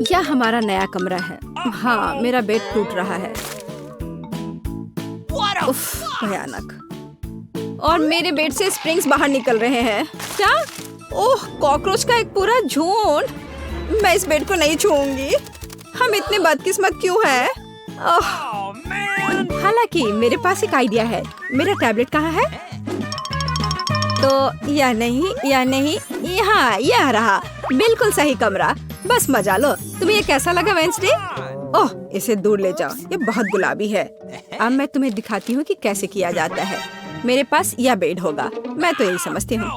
यह हमारा नया कमरा है। हाँ, मेरा बेड टूट रहा है। उफ, भयानक। और मेरे बेड से स्प्रिंग्स बाहर निकल रहे हैं। क्या? ओह, कॉकरोच का एक पूरा झुंड। मैं इस बेड को नहीं छूऊंगी। हम इतने बदकिस्मत क्यों हैं? हालांकि मेरे पास एक आइडिया है। मेरा टैबलेट कहाँ है? तो या नहीं, यहाँ यह रहा। बिल्कुल सही कमरा। बस मजा लो। तुम्हें ये कैसा लगा वेंसडे? ओह, इसे दूर ले जाओ। ये बहुत गुलाबी है। अब मैं तुम्हें दिखाती हूँ कि कैसे किया जाता है। मेरे पास यह बेड होगा। मैं तो यही समझती हूँ।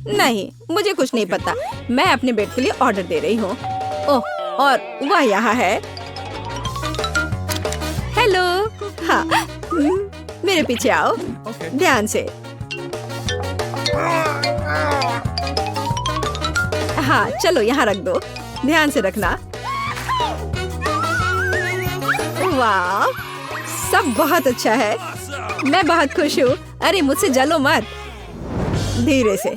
नहीं, मुझे कुछ नहीं पता। मैं अपने बेड के लिए ऑर्डर दे रही हूँ। ओह, और वह यहाँ है। हेलो। हाँ, मेरे पीछे आओ। ध्यान से। हाँ, चलो यहाँ रख दो। ध्यान से रखना। वाह, सब बहुत अच्छा है। मैं बहुत खुश हूँ। अरे मुझसे जलो मत। धीरे से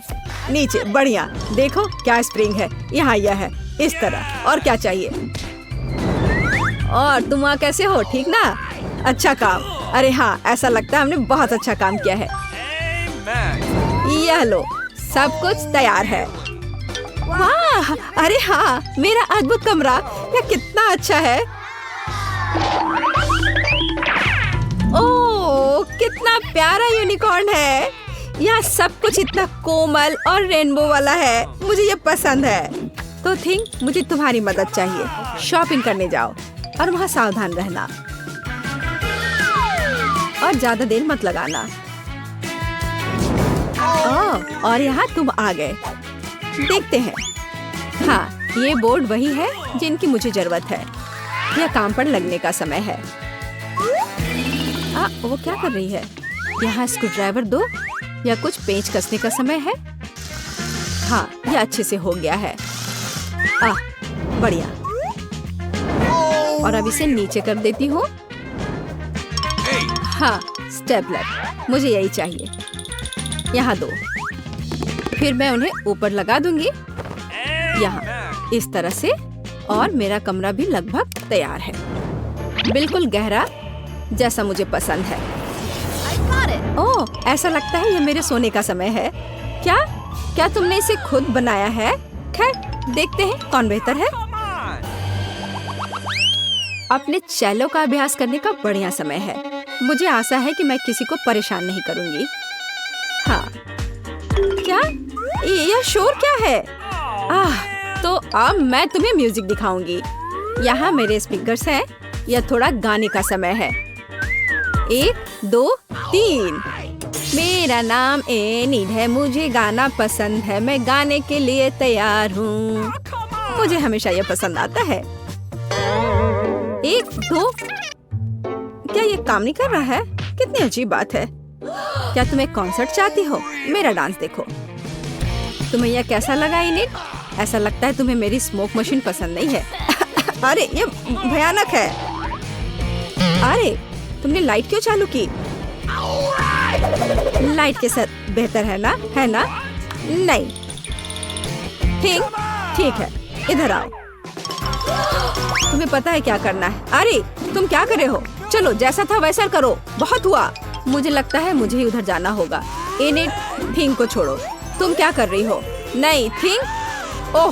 नीचे। बढ़िया। देखो क्या स्प्रिंग है। यहाँ यह है। इस तरह। और क्या चाहिए? और तुम वहाँ कैसे हो? ठीक ना? अच्छा काम। अरे हाँ, ऐसा लगता है हमने बहुत अच्छा काम किया है। यह लो, सब कुछ तैयार है। वाह, अरे हाँ, मेरा अद्भुत कमरा। यह कितना अच्छा है। ओह, कितना प्यारा यूनिकॉर्न है। यहाँ सब कुछ इतना कोमल और रेनबो वाला है। मुझे ये पसंद है। तो थिंक, मुझे तुम्हारी मदद चाहिए। शॉपिंग करने जाओ और वहाँ सावधान रहना। और ज्यादा देर मत लगाना। ओह, और यहाँ तुम आ गए। देखते हैं। हाँ, ये बोर्ड वही है जिनकी मुझे जरूरत है। यह काम पर लगने का समय है। वो क्या कर रही है? यहाँ स्क्रू ड्राइवर दो या कुछ पेंच कसने का समय है। हाँ, यह अच्छे से हो गया है। बढ़िया। और अब इसे नीचे कर देती हूँ। हाँ, स्टेपलर। मुझे यही चाहिए। यहाँ दो। फिर मैं उन्हें ऊपर लगा दूंगी। यहाँ इस तरह से। और मेरा कमरा भी लगभग तैयार है। बिल्कुल गहरा, जैसा मुझे पसंद है। ओह, ऐसा लगता है ये मेरे सोने का समय है। क्या तुमने इसे खुद बनाया है? खैर, देखते हैं कौन बेहतर है। अपने चेलो का अभ्यास करने का बढ़िया समय है। मुझे आशा है कि मैं किसी को परेशान नहीं करूंगी। हाँ, क्या? यह शोर क्या है? तो अब मैं तुम्हें म्यूजिक दिखाऊंगी। यहाँ मेरे स्पीकर्स हैं। यह थोड़ा गाने का समय है। 1, 2, 3। मेरा नाम एनिड है। मुझे गाना पसंद है। मैं गाने के लिए तैयार हूँ। मुझे हमेशा यह पसंद आता है। 1, 2। क्या ये काम नहीं कर रहा है? कितनी अजीब बात है। क्या तुम एक कॉन्सर्ट चाहती हो? मेरा डांस देखो। तुम्हें यह कैसा लगा एनिड? ऐसा लगता है तुम्हें मेरी स्मोक मशीन पसंद नहीं है। अरे ये भयानक है। अरे तुमने लाइट क्यों चालू की? लाइट के साथ बेहतर है ना? नहीं। ठीक है, इधर आओ। तुम्हें पता है क्या करना है? अरे तुम क्या कर रहे हो? चलो, जैसा था वैसा करो। बहुत हुआ। मुझे लगता है मुझे ही उधर जाना होगा। एनिड, थिंग को छोड़ो। तुम क्या कर रही हो? नहीं, थिंग। ओह,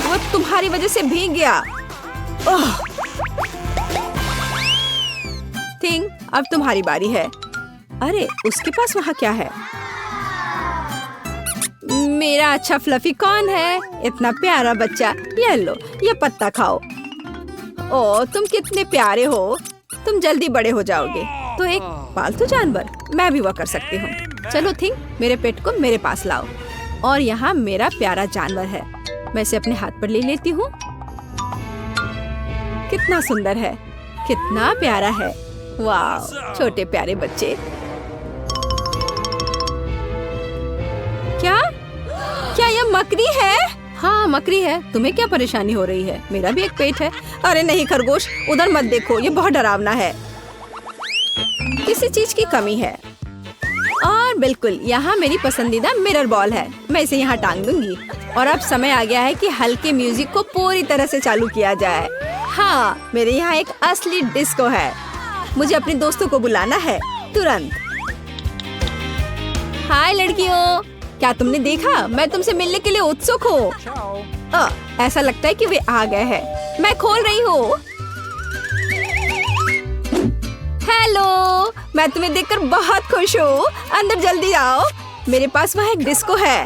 वो तुम्हारी वजह से भीग गया। ओह, थिंग, अब तुम्हारी बारी है। अरे उसके पास वहाँ क्या है? मेरा अच्छा फ्लफी कौन है? इतना प्यारा बच्चा। ये लो, ये पत्ता खाओ। ओह, तुम कितने प्यारे हो। तुम जल्दी बड़े हो जाओगे। तो एक पालतू जानवर, मैं भी वह कर सकती हूँ। चलो थिंग, मेरे पेट को मेरे पास लाओ। और यहाँ मेरा प्यारा जानवर है। मैं इसे अपने हाथ पर ले लेती हूँ। कितना सुंदर है, कितना प्यारा है। वाह, छोटे प्यारे बच्चे। क्या यह मकड़ी है? हाँ, मकड़ी है। तुम्हें क्या परेशानी हो रही है? मेरा भी एक पेट है। अरे नहीं खरगोश, उधर मत देखो। ये बहुत डरावना है। किसी चीज की कमी है। और बिल्कुल, यहाँ मेरी पसंदीदा मिरर बॉल है। मैं इसे यहाँ टांग दूंगी। और अब समय आ गया है कि हल्के म्यूजिक को पूरी तरह से चालू किया जाए। हाँ, मेरे यहाँ एक असली डिस्को है। मुझे अपने दोस्तों को बुलाना है तुरंत। हाय लड़कियों, क्या तुमने देखा? मैं तुमसे मिलने के लिए उत्सुक हूँ। ऐसा लगता है कि वे आ गए हैं। मैं खोल रही हूँ। हेलो, मैं तुम्हें देखकर बहुत खुश हूँ। अंदर जल्दी आओ। मेरे पास वहाँ एक डिस्को है।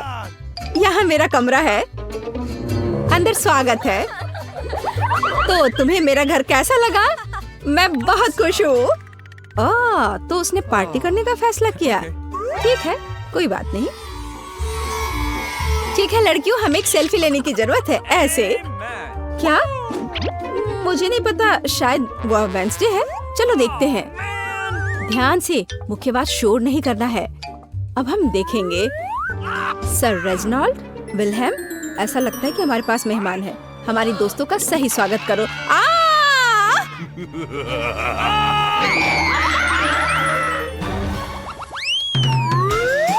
यहाँ मेरा कमरा है। अंदर स्वागत है। तो तुम्हें मेरा घर कैसा लगा? मैं बहुत खुश हूँ। तो उसने पार्टी करने का फैसला किया। ठीक है, कोई बात नहीं। ठीक है लड़कियों, हमें एक सेल्फी लेने की जरूरत है। ऐसे क्या? मुझे नहीं पता, शायद वो वेडनेसडे है। चलो देखते हैं। ध्यान से, मुख्य बात शोर नहीं करना है। अब हम देखेंगे। सर रेजिनाल्ड, विल्हेम, ऐसा लगता है कि हमारे पास मेहमान है। हमारी दोस्तों का सही स्वागत करो।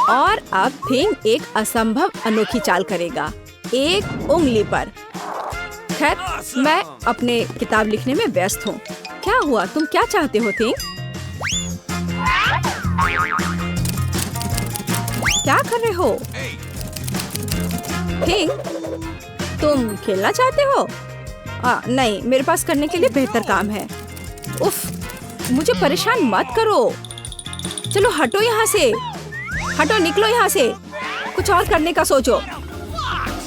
और अब थिंग एक असंभव अनोखी चाल करेगा, एक उंगली पर। खैर, मैं अपने किताब लिखने में व्यस्त हूँ। क्या हुआ? तुम क्या चाहते हो थिंग? क्या कर रहे हो थिंग? तुम खेलना चाहते हो? नहीं, मेरे पास करने के लिए बेहतर काम है। उफ, मुझे परेशान मत करो। चलो हटो यहाँ से। हटो, निकलो यहाँ से। कुछ और करने का सोचो।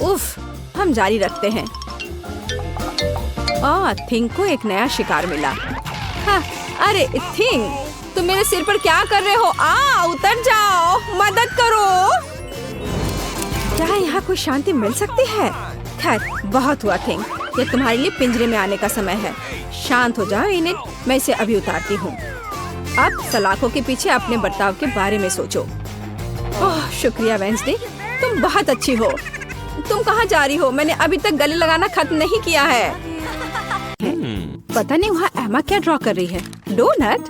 उफ, हम जारी रखते हैं। थिंग को एक नया शिकार मिला। हाँ, अरे थिंग, तुम मेरे सिर पर क्या कर रहे हो? उतर जाओ, मदद करो। क्या यहाँ कोई शांति मिल सकती है? खैर, बहुत हुआ थिंग। ये तुम्हारे लिए पिंजरे में आने का समय है। शांत हो जाओ इनेट, मैं इसे अभी उतारती हूँ। अब सलाखों के पीछे अपने बर्ताव के बारे में सोचो। ओह, शुक्रिया वेडनेसडे, तुम बहुत अच्छी हो। तुम कहाँ जा रही हो? मैंने अभी तक गले लगाना खत्म नहीं किया है। पता नहीं वहाँ एमा क्या ड्रॉ कर रही है। डोनट?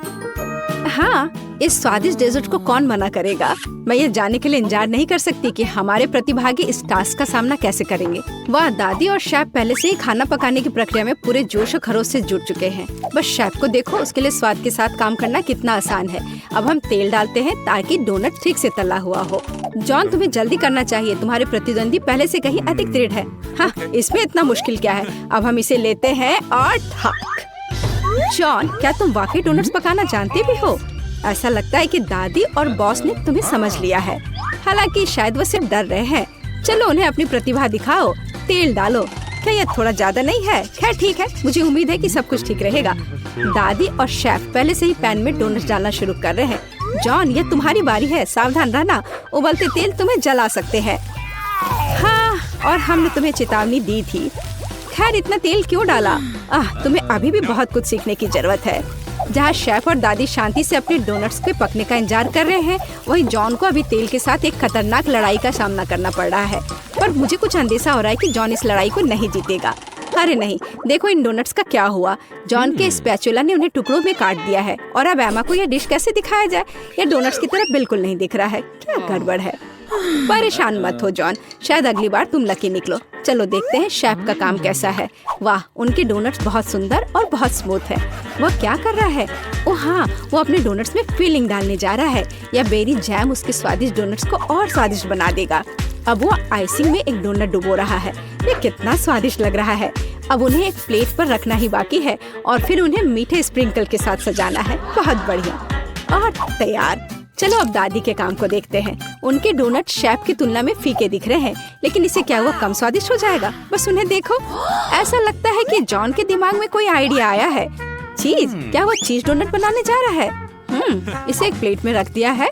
हाँ, इस स्वादिष्ट डेजर्ट को कौन मना करेगा। मैं ये जानने के लिए इंतजार नहीं कर सकती कि हमारे प्रतिभागी इस टास्क का सामना कैसे करेंगे। वह दादी और शेफ पहले से ही खाना पकाने की प्रक्रिया में पूरे जोश और खरोश से जुट चुके हैं। बस शेफ को देखो, उसके लिए स्वाद के साथ काम करना कितना आसान है। अब हम तेल डालते हैं ताकि डोनट ठीक से तला हुआ हो। जॉन, तुम्हें जल्दी करना चाहिए। तुम्हारे प्रतिद्वंदी पहले से कहीं अधिक दृढ़ है। हाँ, इसमें इतना मुश्किल क्या है। अब हम इसे लेते हैं और ठक। जॉन, क्या तुम वाकई डोनट्स पकाना जानते भी हो? ऐसा लगता है कि दादी और बॉस ने तुम्हें समझ लिया है। हालांकि शायद वो सिर्फ डर रहे हैं। चलो उन्हें अपनी प्रतिभा दिखाओ। तेल डालो। क्या यह थोड़ा ज्यादा नहीं है? खैर ठीक है, मुझे उम्मीद है कि सब कुछ ठीक रहेगा। दादी और शेफ पहले से ही पैन में डोनट्स डालना शुरू कर रहे हैं। जॉन, ये तुम्हारी बारी है, सावधान रहना। उबलते तेल तुम्हें जला सकते हैं। हाँ, और हमने तुम्हें चेतावनी दी थी। खैर, इतना तेल क्यों डाला? तुम्हें अभी भी बहुत कुछ सीखने की जरूरत है। जहाँ शेफ और दादी शांति से अपने डोनट्स के पकने का इंतजार कर रहे हैं, वहीं जॉन को अभी तेल के साथ एक खतरनाक लड़ाई का सामना करना पड़ रहा है। पर मुझे कुछ अंदेशा हो रहा है कि जॉन इस लड़ाई को नहीं जीतेगा। अरे नहीं, देखो इन डोनट्स का क्या हुआ। जॉन के स्पैचुला ने उन्हें टुकड़ों में काट दिया है। और अब एमा को यह डिश कैसे दिखाया जाए? यह डोनट्स की तरह बिल्कुल नहीं दिख रहा है। क्या गड़बड़ है? परेशान मत हो जॉन, शायद अगली बार तुम लकी निकलो। चलो देखते हैं शेफ का काम कैसा है। वाह, उनके डोनट्स बहुत सुंदर और बहुत स्मूथ है। वह क्या कर रहा है? ओह हाँ, वो अपने डोनट्स में फिलिंग डालने जा रहा है। यह बेरी जैम उसके स्वादिष्ट डोनट्स को और स्वादिष्ट बना देगा। अब वो आइसिंग में एक डोनट डुबो रहा है। ये कितना स्वादिष्ट लग रहा है। अब उन्हें एक प्लेट पर रखना ही बाकी है और फिर उन्हें मीठे स्प्रिंकल के साथ सजाना है। बहुत बढ़िया। और तैयार। चलो अब दादी के काम को देखते हैं। उनके डोनट शेफ की तुलना में फीके दिख रहे हैं, लेकिन इसे क्या हुआ कम स्वादिष्ट हो जाएगा? बस उन्हें देखो। ऐसा लगता है कि जॉन के दिमाग में कोई आइडिया आया है। चीज, क्या वो चीज डोनट बनाने जा रहा है? इसे एक प्लेट में रख दिया है।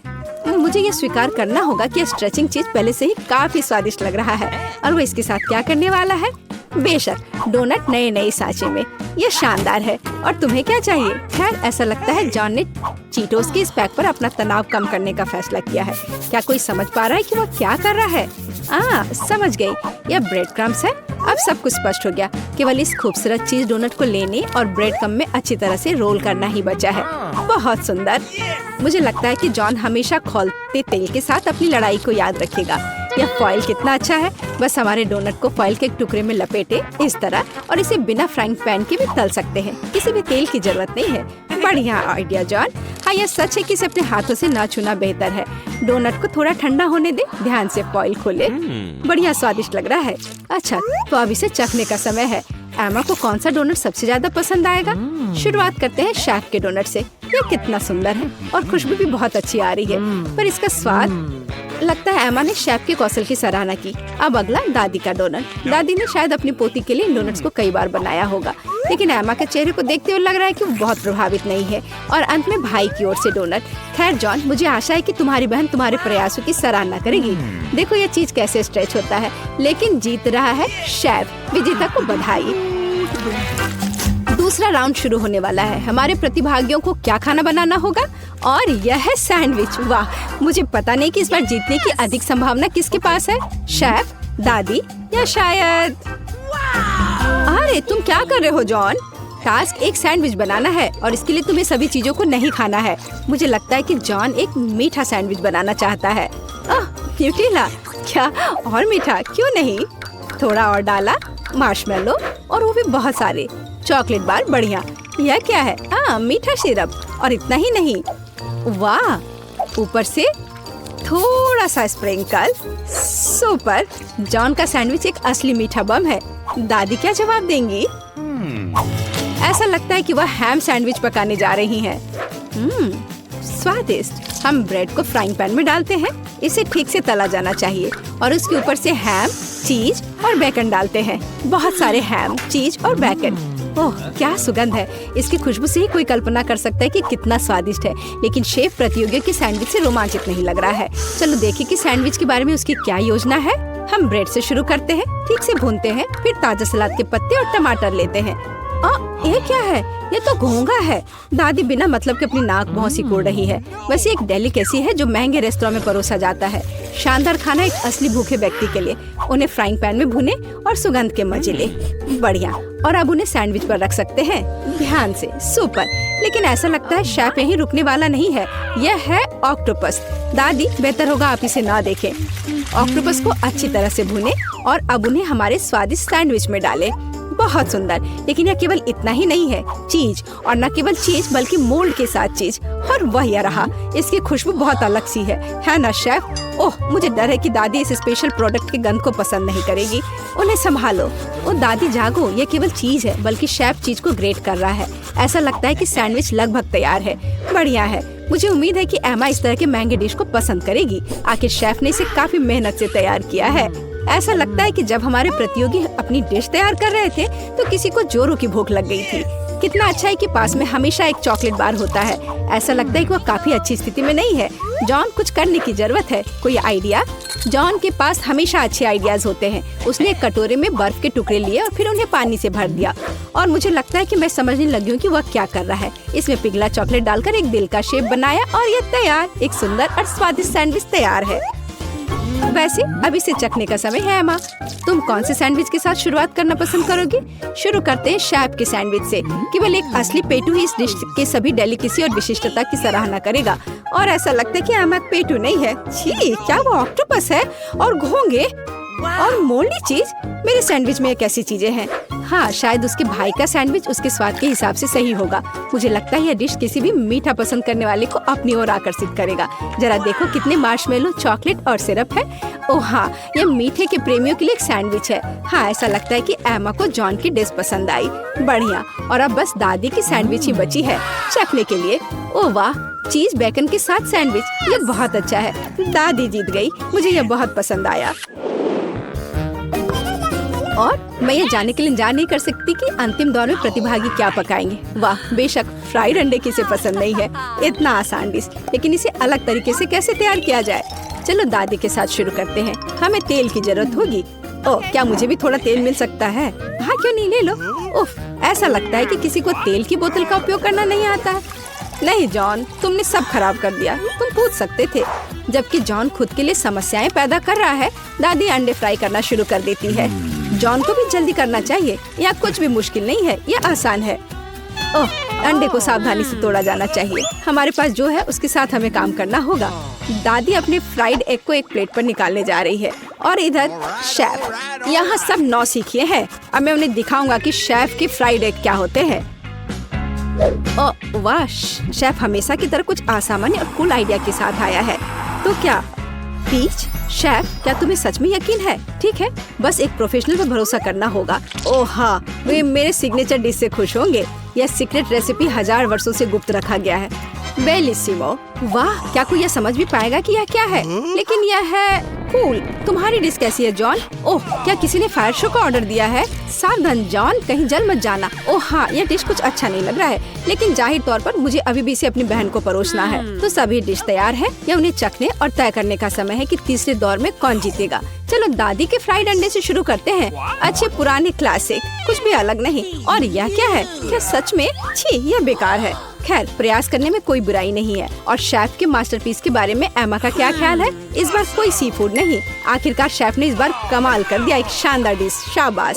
मुझे ये स्वीकार करना होगा कि स्ट्रेचिंग चीज पहले से ही काफी स्वादिष्ट लग रहा है। और वो इसके साथ क्या करने वाला है? बेशक डोनट नए नए सांचे में। ये शानदार है। और तुम्हें क्या चाहिए? खैर, ऐसा लगता है जॉन ने चीटोस के इस पैक पर अपना तनाव कम करने का फैसला किया है। क्या कोई समझ पा रहा है कि वो क्या कर रहा है? समझ गई। यह ब्रेड क्रम्स है। अब सब कुछ स्पष्ट हो गया। केवल इस खूबसूरत चीज डोनट को लेने और ब्रेड क्रम्ब में अच्छी तरह से रोल करना ही बचा है। बहुत सुंदर। मुझे लगता है कि जॉन हमेशा खौलते तेल के साथ अपनी लड़ाई को याद रखेगा। यह फॉइल कितना अच्छा है। बस हमारे डोनट को फॉइल के एक टुकड़े में लपेटे इस तरह, और इसे बिना फ्राइंग पैन के भी तल सकते हैं। किसी भी तेल की जरूरत नहीं है। बढ़िया आइडिया जॉन। हाँ, यह सच है कि इसे अपने हाथों से ना छूना बेहतर है। डोनट को थोड़ा ठंडा होने दे। ध्यान से फॉइल खोले। बढ़िया स्वादिष्ट लग रहा है। अच्छा, तो अब इसे चखने का समय है। एमा को कौन सा डोनट सबसे ज्यादा पसंद आएगा? शुरुआत करते हैं शेफ के डोनट से। यह कितना सुंदर है और खुशबू भी बहुत अच्छी आ रही है, पर इसका स्वाद, लगता है एमा ने शेफ के कौशल की सराहना की। अब अगला दादी का डोनट। दादी ने शायद अपनी पोती के लिए इन डोनट्स को कई बार बनाया होगा, लेकिन एमा के चेहरे को देखते हुए लग रहा है कि वो बहुत प्रभावित नहीं है। और अंत में भाई की ओर से डोनट। खैर जॉन, मुझे आशा है कि तुम्हारी बहन तुम्हारे प्रयासों की सराहना करेगी। देखो ये चीज कैसे स्ट्रेच होता है, लेकिन जीत रहा है शेफ। विजेता को बधाई। दूसरा राउंड शुरू होने वाला है। हमारे प्रतिभागियों को क्या खाना बनाना होगा? और यह है सैंडविच। वाह, मुझे पता नहीं कि इस बार जीतने की अधिक संभावना किसके पास है, शेफ, दादी या शायद। अरे तुम क्या कर रहे हो जॉन? टास्क एक सैंडविच बनाना है और इसके लिए तुम्हें सभी चीजों को नहीं खाना है। मुझे लगता है कि जॉन एक मीठा सैंडविच बनाना चाहता है। न्यूटेला, क्या और मीठा क्यों नहीं? थोड़ा और डाला, मार्शमेलो, और वो भी बहुत सारे चॉकलेट बार। बढ़िया। यह क्या है? मीठा सिरप। और इतना ही नहीं, वाह, ऊपर से थोड़ा सा स्प्रिंकल। सुपर। जॉन का सैंडविच एक असली मीठा बम है। दादी क्या जवाब देंगी? ऐसा लगता है कि वह हैम सैंडविच पकाने जा रही हैं। स्वादिष्ट। हम ब्रेड को फ्राइंग पैन में डालते हैं। इसे ठीक से तला जाना चाहिए और उसके ऊपर से हैम, चीज और बेकन डालते हैं। बहुत सारे हैम, चीज और बेकन। ओह, क्या सुगंध है। इसकी खुशबू से ही कोई कल्पना कर सकता है कि कितना स्वादिष्ट है। लेकिन शेफ प्रतियोगियों की सैंडविच से रोमांचित नहीं लग रहा है। चलो देखें कि सैंडविच के बारे में उसकी क्या योजना है। हम ब्रेड से शुरू करते हैं, ठीक से भूनते हैं, फिर ताजा सलाद के पत्ते और टमाटर लेते हैं। ये क्या है? ये तो घोंघा है। दादी बिना मतलब के अपनी नाक बहुत सिकोड़ रही है। वैसे एक डेलिकेसी है जो महंगे रेस्तरां में परोसा जाता है। शानदार खाना एक असली भूखे व्यक्ति के लिए। उन्हें फ्राइंग पैन में भुने और सुगंध के मजे ले। बढ़िया। और अब उन्हें सैंडविच पर रख सकते हैं। ध्यान से। सुपर। लेकिन ऐसा लगता है शेफ यहीं रुकने वाला नहीं है। यह है ऑक्टोपस। दादी, बेहतर होगा आप इसे ना देखें। ऑक्टोपस को अच्छी तरह से भुने और अब उन्हें हमारे स्वादिष्ट सैंडविच में डालें। बहुत सुंदर। लेकिन यह केवल इतना ही नहीं है। चीज, और न केवल चीज बल्कि मोल्ड के साथ चीज। और वह यह रहा। इसकी खुशबू बहुत अलग सी है ना शेफ? ओह, मुझे डर है कि दादी इस स्पेशल प्रोडक्ट के गंध को पसंद नहीं करेगी। उन्हें संभालो। ओ दादी जागो, ये केवल चीज है, बल्कि शेफ चीज को ग्रेट कर रहा है। ऐसा लगता है कि सैंडविच लगभग तैयार है। बढ़िया है। मुझे उम्मीद है कि एमा इस तरह के महंगे डिश को पसंद करेगी। आखिर शेफ ने इसे काफी मेहनत से तैयार किया है। ऐसा लगता है कि जब हमारे प्रतियोगी अपनी डिश तैयार कर रहे थे तो किसी को जोरों की भूख लग गई थी। कितना अच्छा है कि पास में हमेशा एक चॉकलेट बार होता है। ऐसा लगता है कि वह काफी अच्छी स्थिति में नहीं है। जॉन, कुछ करने की जरूरत है। कोई आइडिया? जॉन के पास हमेशा अच्छे आइडियाज होते हैं। उसने एक कटोरे में बर्फ के टुकड़े लिए और फिर उन्हें पानी से भर दिया। और मुझे लगता है कि मैं समझने लगी हूँ कि वह क्या कर रहा है। इसमें पिघला चॉकलेट डालकर एक दिल का शेप बनाया और ये तैयार। एक सुंदर और स्वादिष्ट सैंडविच तैयार है। वैसे अब इसे चखने का समय है। एमा, तुम कौन से सैंडविच के साथ शुरुआत करना पसंद करोगी? शुरू करते हैं शेफ के सैंडविच से। केवल एक असली पेटू ही इस डिश के सभी डेलिकेसी और विशिष्टता की सराहना करेगा। और ऐसा लगता है कि एमा एक पेटू नहीं है। छी, क्या वो ऑक्टोपस है? और घोंघे और मोल्डी चीज। मेरे सैंडविच में कैसी चीजें हैं? हाँ, शायद उसके भाई का सैंडविच उसके स्वाद के हिसाब से सही होगा। मुझे लगता है यह डिश किसी भी मीठा पसंद करने वाले को अपनी ओर आकर्षित करेगा। जरा देखो कितने मार्शमेलो, चॉकलेट और सिरप है। ओह हाँ, यह मीठे के प्रेमियों के लिए एक सैंडविच है। हाँ, ऐसा लगता है कि एमा को जॉन की डिश पसंद आई। बढ़िया। और अब बस दादी की सैंडविच ही बची है चखने के लिए। ओह वाह, चीज बेकन के साथ सैंडविच, ये बहुत अच्छा है। दादी जीत गई। मुझे यह बहुत पसंद आया। और मैं ये जानने के लिए इंतजार नहीं कर सकती कि अंतिम दौर में प्रतिभागी क्या पकाएंगे। वाह, बेशक फ्राइड अंडे किसे पसंद नहीं है। इतना आसान डिश, लेकिन इसे अलग तरीके से कैसे तैयार किया जाए? चलो दादी के साथ शुरू करते हैं। हमें तेल की जरूरत होगी। ओह, क्या मुझे भी थोड़ा तेल मिल सकता है? हाँ, क्यों नहीं, ले लो। उफ, ऐसा लगता है कि किसी को तेल की बोतल का उपयोग करना नहीं आता है। नहीं जॉन, तुमने सब खराब कर दिया। तुम पूछ सकते थे। जबकि जॉन खुद के लिए समस्याएं पैदा कर रहा है, दादी अंडे फ्राई करना शुरू कर देती है। जॉन को भी जल्दी करना चाहिए। यह कुछ भी मुश्किल नहीं है, यह आसान है। ओह, अंडे को सावधानी से तोड़ा जाना चाहिए। हमारे पास जो है उसके साथ हमें काम करना होगा। दादी अपने फ्राइड एग को एक प्लेट पर निकालने जा रही है और इधर शेफ यहाँ सब नौसिखिए हैं। अब मैं उन्हें दिखाऊंगा कि शेफ के फ्राइड एग क्या होते हैं। ओह वाह, शेफ हमेशा की तरह कुछ असामान्य और कूल आइडिया के साथ आया है। तो क्या पीच? शेफ, क्या तुम्हें सच में यकीन है? ठीक है, बस एक प्रोफेशनल पर भरोसा करना होगा। ओह हाँ, वे मेरे सिग्नेचर डिश से खुश होंगे। यह सीक्रेट रेसिपी 1000 वर्षों से गुप्त रखा गया है। बेलिसिमो, वाह, क्या कोई यह समझ भी पाएगा कि यह क्या है? लेकिन यह है कूल। तुम्हारी डिश कैसी है जॉन? ओह, क्या किसी ने फायर शो का ऑर्डर दिया है? सावधान जॉन, कहीं जल मत जाना। ओह हाँ, यह डिश कुछ अच्छा नहीं लग रहा है, लेकिन जाहिर तौर पर मुझे अभी भी इसे अपनी बहन को परोसना है। तो सभी डिश तैयार है, यह उन्हें चखने और तय करने का समय है कि तीसरे दौर में कौन जीतेगा। चलो दादी के फ्राइड अंडे से शुरू करते हैं। अच्छे पुराने क्लासिक, कुछ भी अलग नहीं। और यह क्या है? क्या सच में? छी, यह बेकार है। खैर, प्रयास करने में कोई बुराई नहीं है। और शेफ के मास्टरपीस के बारे में एमा का क्या ख्याल है? इस बार कोई सी फूड नहीं। आखिरकार शेफ ने इस बार कमाल कर दिया, एक शानदार डिश, शाबाश।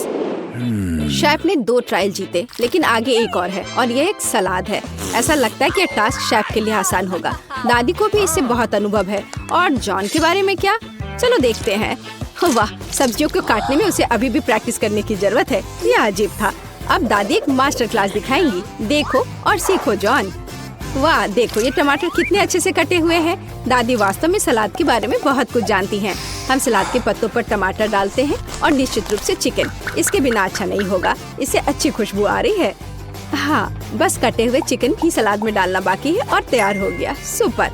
शेफ ने 2 ट्रायल जीते, लेकिन आगे एक और है और यह एक सलाद है। ऐसा लगता है कि यह टास्क शेफ के लिए आसान होगा। दादी को भी इससे बहुत अनुभव है। और जॉन के बारे में क्या? चलो देखते हैं। वाह, सब्जियों को काटने में उसे अभी भी प्रैक्टिस करने की जरूरत है। यह अजीब था। अब दादी एक मास्टर क्लास दिखाएंगी। देखो और सीखो जॉन। वाह, देखो ये टमाटर कितने अच्छे से कटे हुए हैं। दादी वास्तव में सलाद के बारे में बहुत कुछ जानती हैं। हम सलाद के पत्तों पर टमाटर डालते हैं और निश्चित रूप से चिकन। इसके बिना अच्छा नहीं होगा। इससे अच्छी खुशबू आ रही है। हाँ, बस कटे हुए चिकन ही सलाद में डालना बाकी है और तैयार हो गया। सुपर।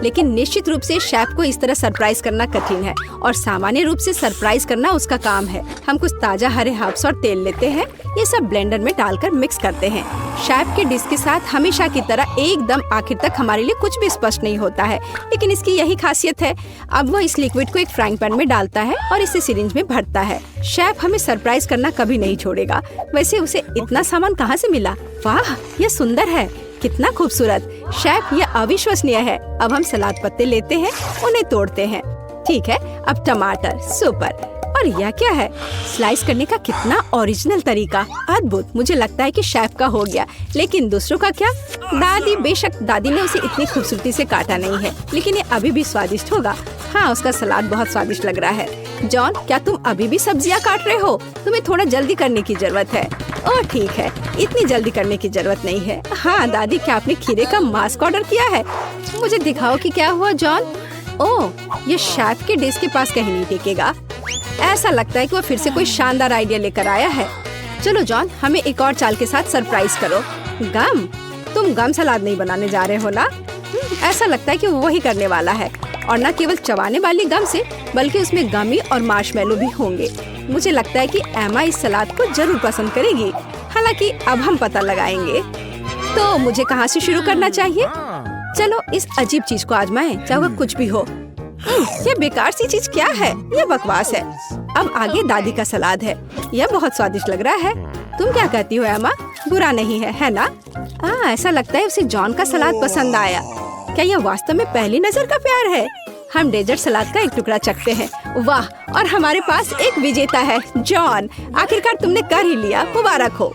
लेकिन निश्चित रूप से शेफ को इस तरह सरप्राइज करना कठिन है और सामान्य रूप से सरप्राइज करना उसका काम है। हम कुछ ताजा हरे हर्ब्स और तेल लेते हैं। ये सब ब्लेंडर में डालकर मिक्स करते हैं। शेफ के डिश के साथ हमेशा की तरह एकदम आखिर तक हमारे लिए कुछ भी स्पष्ट नहीं होता है, लेकिन इसकी यही खासियत है। अब वह इस लिक्विड को एक फ्राइंग पैन में डालता है और इसे सिरिंज में भरता है। शेफ हमें सरप्राइज करना कभी नहीं छोड़ेगा। वैसे उसे इतना सामान कहाँ से मिला? वाह, यह सुंदर है, कितना खूबसूरत। शेफ, यह अविश्वसनीय है। अब हम सलाद पत्ते लेते हैं, उन्हें तोड़ते हैं। ठीक है, अब टमाटर, सुपर। और यह क्या है? स्लाइस करने का कितना ओरिजिनल तरीका, अद्भुत। मुझे लगता है कि शेफ का हो गया, लेकिन दूसरों का क्या? दादी, बेशक दादी ने उसे इतनी खूबसूरती से काटा नहीं है, लेकिन ये अभी भी स्वादिष्ट होगा। हाँ, उसका सलाद बहुत स्वादिष्ट लग रहा है। जॉन, क्या तुम अभी भी सब्जियां काट रहे हो? तुम्हें थोड़ा जल्दी करने की जरूरत है। ओह ठीक है, इतनी जल्दी करने की जरूरत नहीं है। हाँ दादी, क्या आपने खीरे का मास्क ऑर्डर किया है? मुझे दिखाओ कि क्या हुआ जॉन। ओह, ये शेफ के डिश के पास कहीं नहीं टिकेगा। ऐसा लगता है कि वो फिर से कोई शानदार आइडिया लेकर आया है। चलो जॉन, हमें एक और चाल के साथ सरप्राइज करो। गम? तुम गम सलाद नहीं बनाने जा रहे हो ना? ऐसा लगता है कि वो वही करने वाला है, और न केवल चबाने वाली गम से, बल्कि उसमें गमी और मार्शमेलो भी होंगे। मुझे लगता है कि एमा इस सलाद को जरूर पसंद करेगी। हालांकि अब हम पता लगाएंगे। तो मुझे कहाँ से शुरू करना चाहिए? चलो इस अजीब चीज को आजमाएं, चाहे वह कुछ भी हो। ये बेकार सी चीज क्या है? ये बकवास है। अब आगे दादी का सलाद है। यह बहुत स्वादिष्ट लग रहा है। तुम क्या कहती हो एमा? बुरा नहीं है ना? ऐसा लगता है उसे जॉन का सलाद पसंद आया। क्या यह वास्तव में पहली नजर का प्यार है? हम डेजर्ट सलाद का एक टुकड़ा चखते हैं। वाह, और हमारे पास एक विजेता है, जॉन। आखिरकार तुमने कर ही लिया, मुबारक हो।